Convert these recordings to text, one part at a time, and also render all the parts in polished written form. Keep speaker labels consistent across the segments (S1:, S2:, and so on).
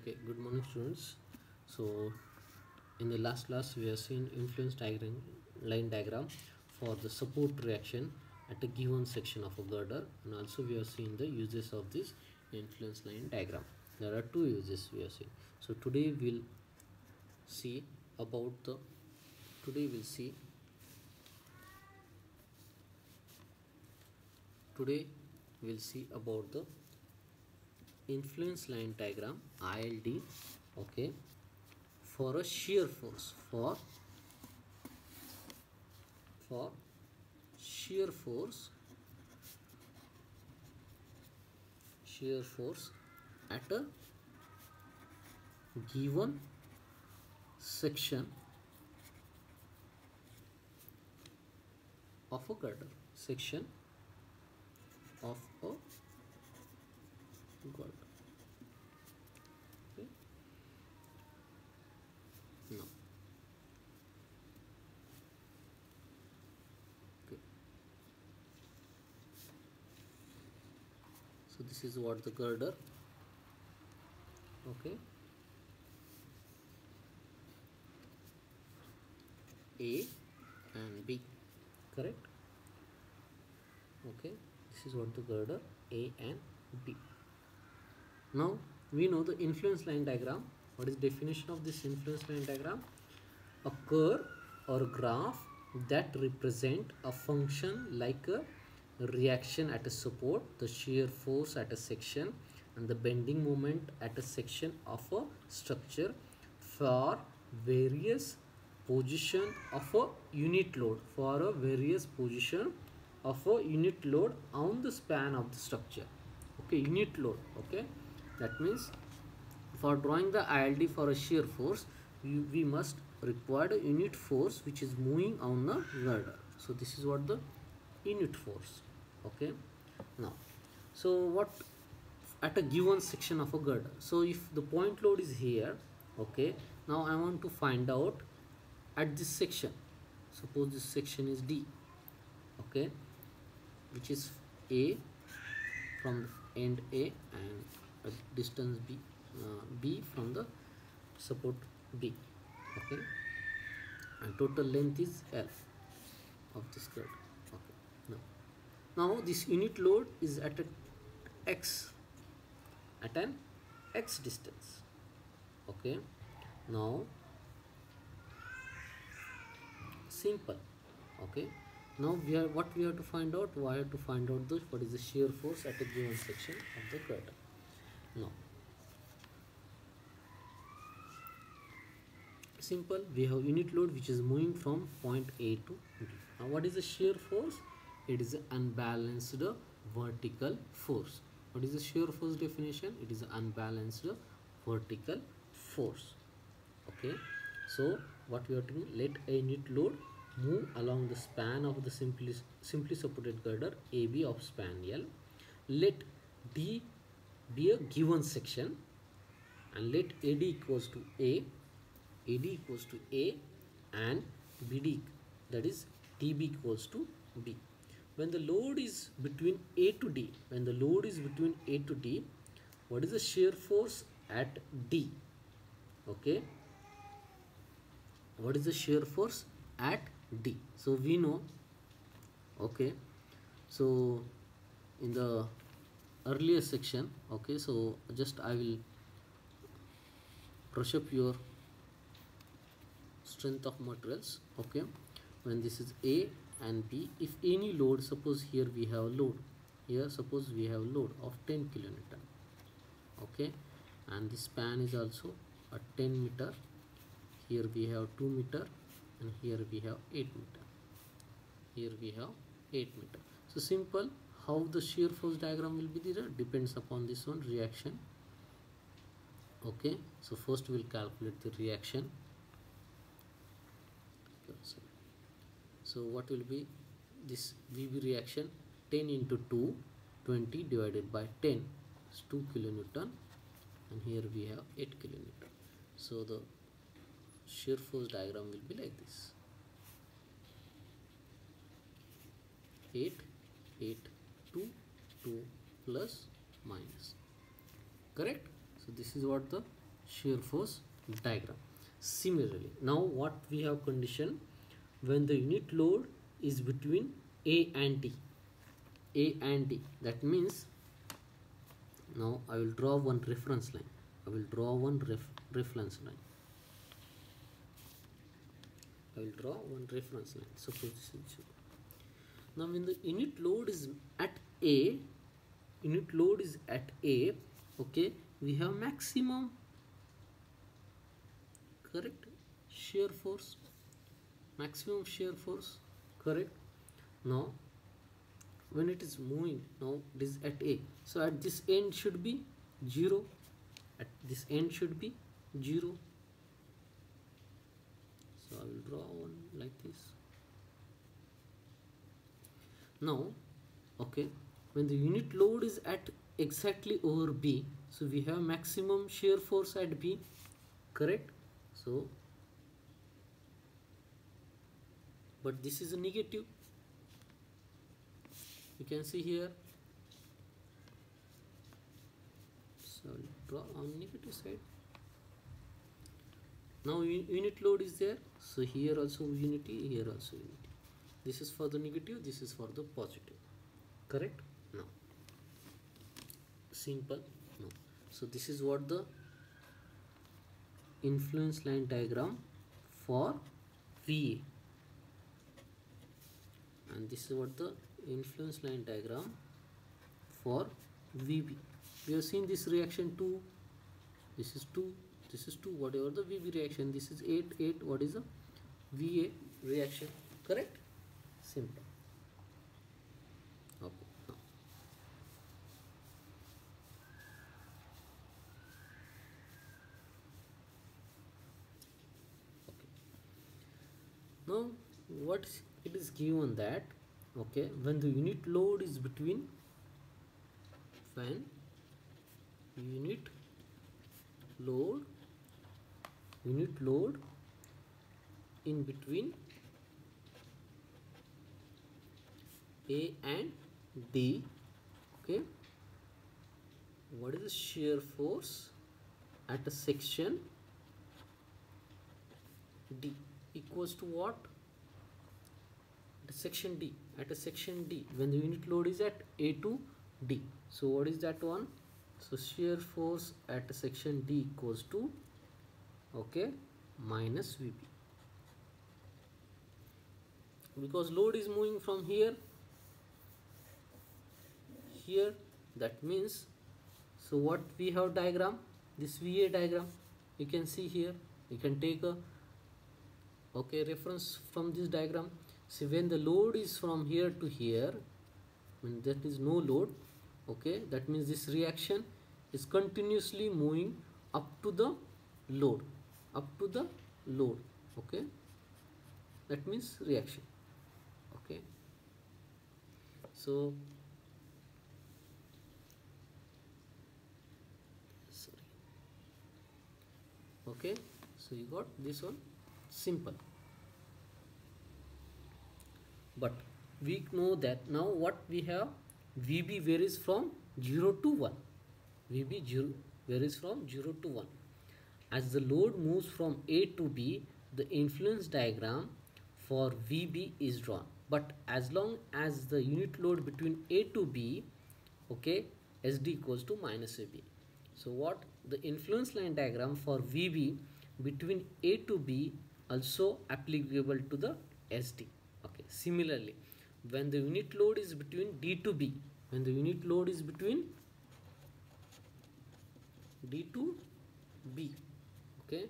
S1: Okay, good morning students. So in the last class we have seen influence diagram, line diagram for the support reaction at a given section of a girder, and also we have seen the uses of this influence line diagram. There are two uses we have seen. So see about the today we'll see today we'll see about the influence line diagram ILD, okay, for a shear force for shear force at a given section of a girder, okay. Now, okay, so this is what the girder, okay, A and B, correct? Okay, this is what the girder A and B. Now we know the influence line diagram. What is definition of this influence line diagram? A curve or graph that represent a function like a reaction at a support, the shear force at a section, and the bending moment at a section of a structure for various position of a unit load on the span of the structure. Okay, unit load. Okay, that means for drawing the ILD for a shear force, we must require a unit force which is moving on the girder. So this is what the unit force. Okay, now, so what at a given section of a girder? So if the point load is here, okay, now I want to find out at this section. Suppose this section is D, okay, which is A from the end A and a distance B from the support B, okay, and total length is L of this girder. Okay, now this unit load is at an x distance. Okay, now simple. Okay, now what we have to find out? We have to find out what is the shear force at a given section of the girder. Now, simple, we have unit load which is moving from point A to B. Now what is the shear force? It is an unbalanced vertical force. What is the shear force definition? It is an unbalanced vertical force. Okay, so what we are doing, let a unit load move along the span of the simply supported girder AB of span L. Let D be a given section and let AD equals to A and BD, that is DB equals to B. When the load is between A to D, what is the shear force at D? Okay, what is the shear force at D? So we know, okay, so in the earlier section, okay, so just I will brush up your strength of materials. Okay, when this is A and B, if any load, suppose here we have load, suppose we have load of 10 kilonewton, okay, and this span is also a 10 meter, here we have 2 meter, and here we have 8 meter. So simple, how the shear force diagram will be there depends upon this one, reaction. Okay, so first we'll calculate the reaction. So what will be this VB reaction? 10 into 2, 20 divided by 10 is 2 kilonewton, and here we have 8 kilonewton. So the shear force diagram will be like this: 8, 8, 2, 2 plus minus. Correct? So this is what the shear force diagram. Similarly, now what we have condition, when the unit load is between A and D, A and D, that means now I will draw one reference line. I will draw one reference line. I will draw one reference line. Suppose this is 0. Now when the unit load is at A, unit load is at A, okay, we have maximum, correct, shear force, maximum shear force, correct. Now when it is moving, now it is at A, so at this end should be 0, at this end should be 0. So I will draw one like this. Now, okay, when the unit load is at exactly over B, so we have maximum shear force at B, correct. So but this is a negative, you can see here. So I'll draw on negative side. Now unit load is there, so here also unity, here also unity. This is for the negative, this is for the positive, correct. Now simple. No, so this is what the influence line diagram for VA, and this is what the influence line diagram for VB. We have seen this reaction 2, this is 2, this is 2, whatever the VB reaction, this is 8, 8, what is the VA reaction, correct. Simple. Okay. Now what it is given that, okay, when the unit load is between, when unit load in between A and D, okay, what is the shear force at a section D equals to what? At a section D, at a section D, when the unit load is at A to D. So what is that one? So shear force at a section D equals to, okay, minus VB, because load is moving from here, that means, so what we have diagram, this VA diagram, you can see here, you can take a, okay, reference from this diagram. See, when the load is from here to here, when that is no load, okay, that means this reaction is continuously moving up to the load, okay, that means reaction, okay. So sorry, okay, so you got this one, simple. But we know that now what we have, VB varies from 0 to 1, VB varies from 0 to 1. As the load moves from A to B, the influence diagram for VB is drawn. But as long as the unit load between A to B, okay, SD equals to minus AB. So what the influence line diagram for VB between A to B also applicable to the SD. Okay, similarly, when the unit load is between D to B, when the unit load is between D to B, okay,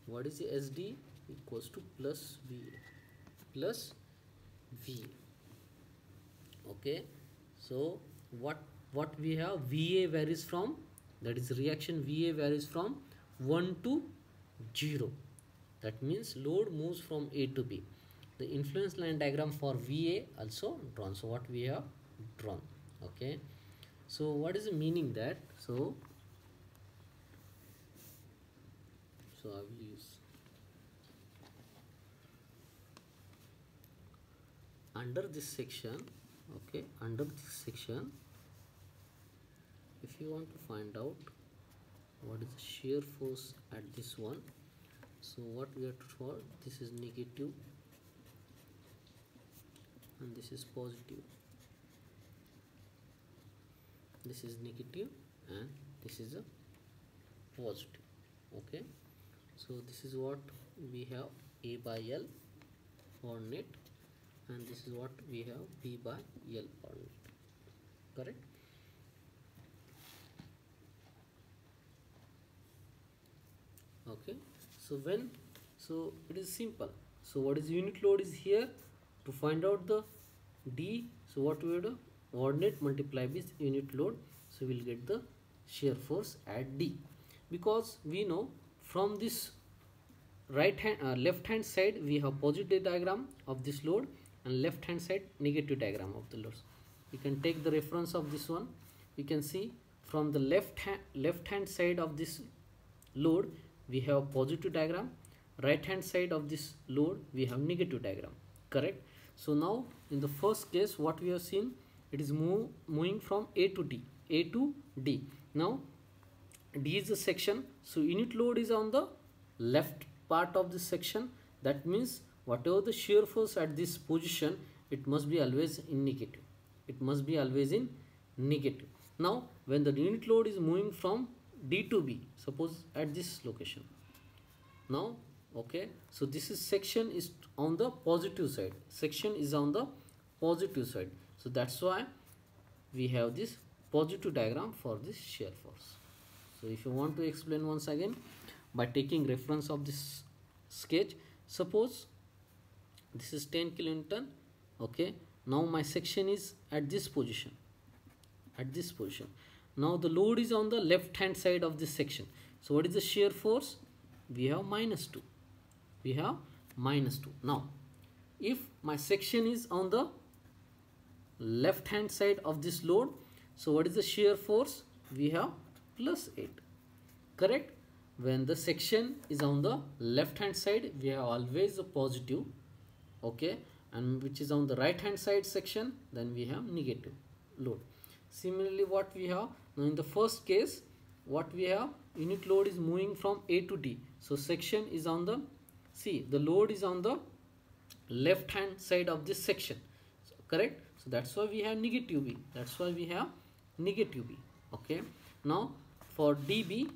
S1: what is the SD equals to plus VA, okay. So what we have, VA varies from, that is reaction VA varies from 1 to 0, that means load moves from A to B. The influence line diagram for VA also drawn. So what we have drawn, okay. So what is the meaning that, so I will use under this section, okay, under this section, if you want to find out what is the shear force at this one. So what we have to solve, this is negative and this is positive, this is negative and this is a positive. Okay, so this is what we have A by L for net, and this is what we have B by L for net. Correct? Okay, so it is simple. So what is unit load is here. To find out the D, so what we will do, ordinate multiply with unit load, so we'll get the shear force at D, because we know from this left hand side we have positive diagram of this load and left hand side negative diagram of the loads. You can take the reference of this one. You can see from the left hand side of this load we have positive diagram, right hand side of this load we have negative diagram. Correct? So now in the first case what we have seen, it is moving from A to D. Now D is the section, so unit load is on the left part of this section. That means whatever the shear force at this position, it must be always in negative. It must be always in negative. Now when the unit load is moving from D to B, suppose at this location. Now okay, so this is section is on the positive side. Section is on the positive side. So that's why we have this positive diagram for this shear force. So if you want to explain once again by taking reference of this sketch, suppose this is 10 kilonewton. Okay, now my section is at this position. Now the load is on the left hand side of this section. So what is the shear force? We have -2. Now if my section is on the left hand side of this load, so what is the shear force? We have +8. Correct? When the section is on the left hand side, we have always a positive. Okay, and which is on the right hand side section, then we have negative load. Similarly, what we have now in the first case, what we have, unit load is moving from A to D. So section is on the, see, the load is on the left hand side of this section. So, correct? So that's why we have negative B. Okay. Now for DB,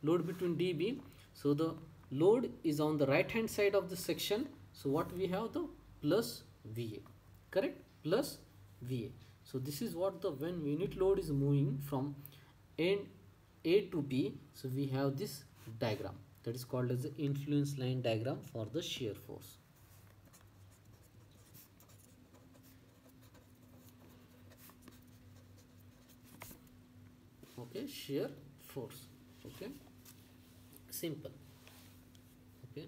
S1: load between DB, so the load is on the right hand side of the section. So what we have, the plus VA. Correct? Plus VA. So this is what the, when unit load is moving from A to B, so we have this diagram that is called as the influence line diagram for the shear force. Okay, shear force. Okay, simple. Okay.